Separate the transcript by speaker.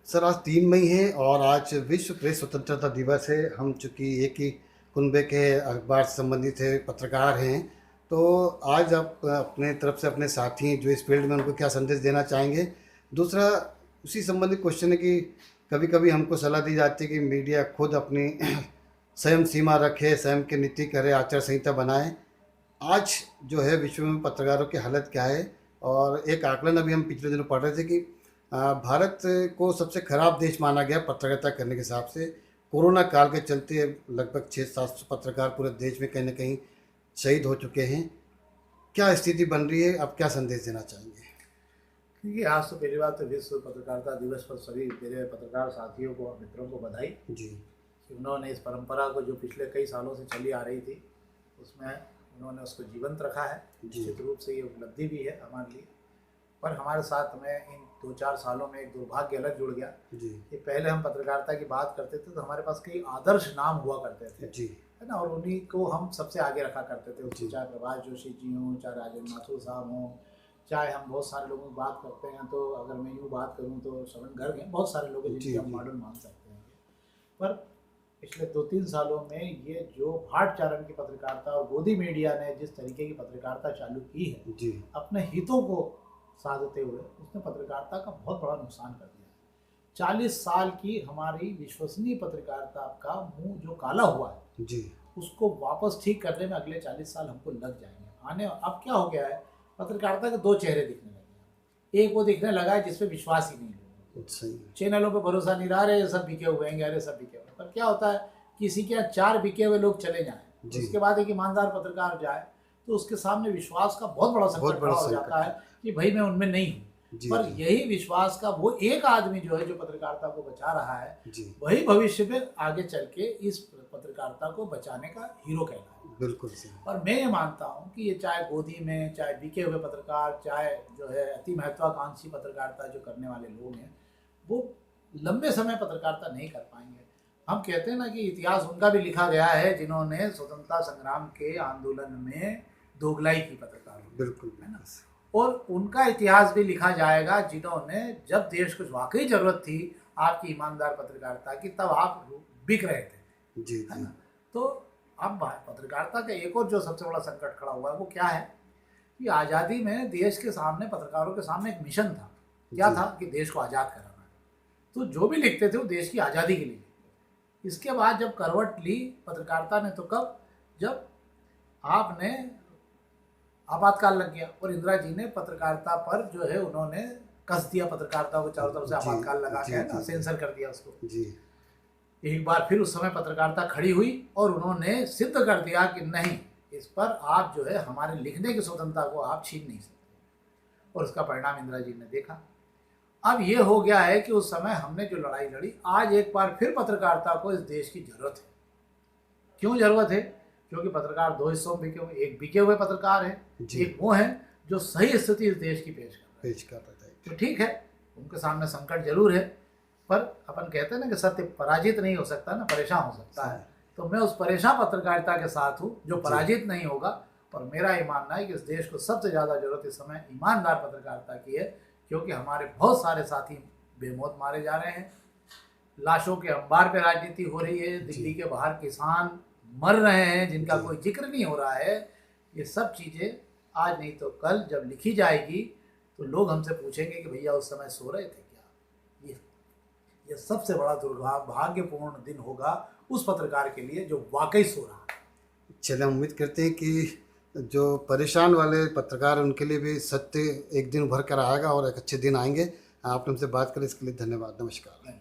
Speaker 1: Sir आज 3 मई है और आज विश्व प्रेस स्वतंत्रता दिवस है। हम चूँकि एक ही कुनबे के अखबार से संबंधित है पत्रकार हैं, तो आज आप अपने तरफ से अपने साथी जो इस फील्ड में उनको क्या संदेश देना चाहेंगे? दूसरा उसी संबंधित क्वेश्चन है कि कभी-कभी हमको सलाह दी जाती है कि मीडिया खुद अपनी संयम सीमा रखे, स्वयं की नीति करे, आचार संहिता बनाए। आज जो है विश्व में पत्रकारों की हालत क्या है? और एक आकलन अभी हम पिछले दिनों पढ़ रहे थे कि भारत को सबसे खराब देश माना गया पत्रकारिता करने के हिसाब से। कोरोना काल के चलते लगभग 600-700 पत्रकार पूरे देश में कहीं न कहीं शहीद हो चुके हैं। क्या स्थिति बन रही है? आप क्या संदेश देना चाहेंगे?
Speaker 2: क्योंकि आज तो पहली बात तो विश्व पत्रकारिता दिवस पर सभी मेरे पत्रकार साथियों को और मित्रों को बधाई
Speaker 1: जी।
Speaker 2: कि उन्होंने इस परंपरा को जो पिछले कई सालों से चली आ रही थी उसमें उन्होंने उसको जीवंत रखा है। निश्चित रूप से ये उपलब्धि भी है हमारे लिए, पर हमारे साथ में इन 2-4 सालों में एक दुर्भाग्य अलग जुड़ गया
Speaker 1: जी।
Speaker 2: कि पहले हम पत्रकारिता की बात करते थे तो हमारे पास कई आदर्श नाम हुआ करते थे
Speaker 1: जी।
Speaker 2: है ना, और उन्हीं को हम सबसे आगे रखा करते थे। उसमें चाहे प्रभाष जोशी जी हों, चाहे राजेंद्र माथुर साहब हों, चाहे हम बहुत सारे लोगों की बात करते हैं तो अगर मैं यूँ बात करूँ तो श्रवण गर्ग हैं, बहुत सारे लोग हैं जिनके हम मॉडल मान सकते हैं। पर पिछले 2-3 सालों में ये जो भाट चारण की पत्रकारिता और गोदी मीडिया ने जिस तरीके की पत्रकारिता चालू की है
Speaker 1: जी।
Speaker 2: अपने हितों को साधते हुए, उसने पत्रकारिता का बहुत बड़ा नुकसान कर दिया। 40 साल की हमारी विश्वसनीय पत्रकारिता का मुंह जो काला हुआ है
Speaker 1: जी।
Speaker 2: उसको वापस ठीक करने में अगले 40 साल हमको लग जाएंगे। अब क्या हो गया है, पत्रकारिता के 2 चेहरे दिखने लगे हैं। एक वो दिखने लगा है जिसपे विश्वास ही नहीं है, चैनलों पे भरोसा नहीं रहा, अरे सब बिके हुए हैं, अरे सब बिके हुए हैं। पर क्या होता है, किसी के 4 बिके हुए लोग चले जाएं, उसके बाद एक ईमानदार पत्रकार जाए तो उसके सामने विश्वास का बहुत बड़ा संकट खड़ा हो जाता है कि भाई मैं उनमें नहीं हूँ। पर यही विश्वास का वो एक आदमी जो है जो पत्रकारिता को बचा रहा है, वही भविष्य में आगे चल के इस पत्रकारिता को बचाने का हीरो कहलाए।
Speaker 1: बिल्कुल सही।
Speaker 2: और मैं ये मानता हूँ कि ये चाहे गोदी में, चाहे बिके हुए पत्रकार, चाहे जो है अति महत्वाकांक्षी पत्रकारिता जो करने वाले लोग हैं, वो लंबे समय पत्रकारिता नहीं कर पाएंगे। हम कहते हैं ना कि इतिहास उनका भी लिखा गया है जिन्होंने स्वतंत्रता संग्राम के आंदोलन में दोगलाई की पत्रकार,
Speaker 1: बिल्कुल
Speaker 2: है ना, और उनका इतिहास भी लिखा जाएगा जिन्होंने जब देश को वाकई जरूरत थी आपकी ईमानदार पत्रकारिता की, तब आप बिक रहे थे
Speaker 1: जी,
Speaker 2: है ना। तो अब पत्रकारिता का एक और जो सबसे बड़ा संकट खड़ा हुआ है वो क्या है कि आज़ादी में देश के सामने, पत्रकारों के सामने एक मिशन था। क्या था कि देश को आज़ाद कराना है, तो जो भी लिखते थे वो देश की आज़ादी के लिए लिखते। इसके बाद जब करवट ली पत्रकारिता ने, तो कब, जब आपने आपातकाल लग गया और इंदिरा जी ने पत्रकारिता पर जो है उन्होंने कस दिया, पत्रकारिता को चारों तरफ से आपातकाल लगा के ना सेंसर कर दिया उसको जी। एक बार फिर उस समय पत्रकारिता खड़ी हुई और उन्होंने सिद्ध कर दिया कि नहीं, इस पर आप जो है हमारे लिखने की स्वतंत्रता को आप छीन नहीं सकते, और उसका परिणाम इंदिरा जी ने देखा। अब ये हो गया है कि उस समय हमने जो लड़ाई लड़ी, आज एक बार फिर पत्रकारिता को इस देश की जरूरत है। क्यों जरूरत है? क्योंकि पत्रकार 2 हिस्सों में बिके हुए, एक बिके हुए पत्रकार है, एक वो है जो सही स्थिति इस देश की पेश कर रहे थे। तो ठीक है, उनके सामने संकट जरूर है, पर अपन कहते हैं ना कि सत्य पराजित नहीं हो सकता ना, परेशान हो सकता है। तो मैं उस परेशान पत्रकारिता के साथ हूँ जो पराजित नहीं होगा। और मेरा ये मानना है कि इस देश को सबसे ज़्यादा जरूरत इस समय ईमानदार पत्रकारिता की है, क्योंकि हमारे बहुत सारे साथी बेमौत मारे जा रहे हैं, लाशों के अंबार पे राजनीति हो रही है, दिल्ली के बाहर किसान मर रहे हैं जिनका कोई जिक्र नहीं हो रहा है। ये सब चीज़ें आज नहीं तो कल जब लिखी जाएगी तो लोग हमसे पूछेंगे कि भैया उस समय सो रहे थे क्या। ये सबसे बड़ा दुर्भाग्यपूर्ण दिन होगा उस पत्रकार के लिए जो वाकई सो रहा है।
Speaker 1: चलिए, हम उम्मीद करते हैं कि जो परेशान वाले पत्रकार उनके लिए भी सत्य एक दिन उभर कर आएगा और एक अच्छे दिन आएंगे। आपने हमसे बात करी, इसके लिए धन्यवाद। नमस्कार।